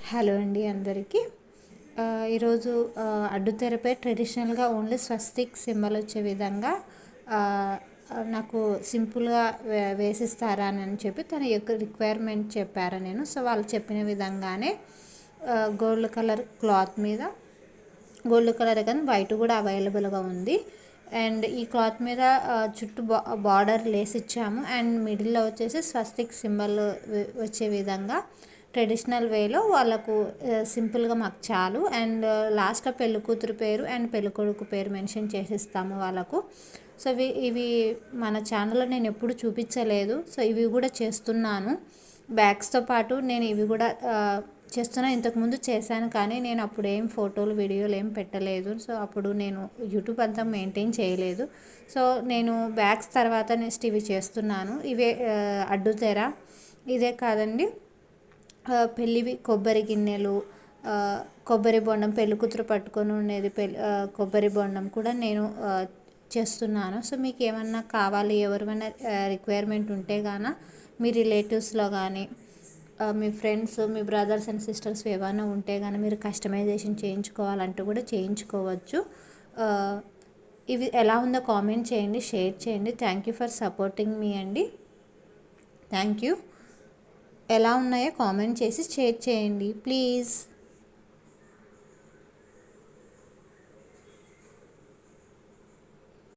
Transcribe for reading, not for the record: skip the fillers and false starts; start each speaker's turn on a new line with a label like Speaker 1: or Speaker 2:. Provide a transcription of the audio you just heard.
Speaker 1: Hello అండి అందరికీ. ఈరోజు అడ్డుతెరపై ట్రెడిషనల్గా ఓన్లీ స్వస్తిక్ సింబల్ వచ్చే విధంగా నాకు సింపుల్గా వేసిస్తారా అని చెప్పి తన యొక్క రిక్వైర్మెంట్ చెప్పారు. సో వాళ్ళు చెప్పిన విధంగానే గోల్డ్ కలర్ క్లాత్ మీద, గోల్డ్ కలర్ కానీ వైట్ కూడా అవైలబుల్గా ఉంది. అండ్ ఈ క్లాత్ మీద చుట్టూ బార్డర్ లేస్ ఇచ్చాము. అండ్ మిడిల్లో వచ్చేసి స్వస్తిక్ సింబల్ వచ్చే విధంగా ట్రెడిషనల్ వేలో వాళ్ళకు సింపుల్గా మాకు చాలు. అండ్ లాస్ట్లో పెళ్ళి కూతురు పేరు అండ్ పెళ్ళికొడుకు పేరు మెన్షన్ చేసిస్తాము వాళ్ళకు. సో ఇవి మన ఛానల్లో నేను ఎప్పుడు చూపించలేదు. సో ఇవి కూడా చేస్తున్నాను. బ్యాగ్స్తో పాటు నేను ఇవి కూడా చేస్తున్నా. ఇంతకుముందు చేశాను కానీ నేను అప్పుడు ఏం ఫోటోలు వీడియోలు ఏం పెట్టలేదు. సో అప్పుడు నేను యూట్యూబ్ అంతా మెయింటైన్ చేయలేదు. సో నేను బ్యాగ్స్ తర్వాత నెక్స్ట్ ఇవి చేస్తున్నాను. ఇవే అడ్డుతెర. ఇదే కాదండి, పెళ్ళివి కొబ్బరి గిన్నెలు, కొబ్బరి బొండం, పెళ్ళి కూతురు పట్టుకొని ఉండేది కొబ్బరి బొండం కూడా నేను చేస్తున్నాను. సో మీకు ఏమన్నా కావాలి, ఎవరిమైనా రిక్వైర్మెంట్ ఉంటే గాన మీ రిలేటివ్స్లో కానీ మీ ఫ్రెండ్స్, మీ బ్రదర్స్ అండ్ సిస్టర్స్ ఏమైనా ఉంటే కానీ మీరు కస్టమైజేషన్ చేయించుకోవాలంటూ కూడా చేయించుకోవచ్చు. ఇవి ఎలా ఉందో కామెంట్ చేయండి, షేర్ చేయండి. థ్యాంక్ యూ ఫర్ సపోర్టింగ్ మీ అండి. Thank you. ఎలా ఉన్నాయో కామెంట్ చేసి షేర్ చేయండి ప్లీజ్.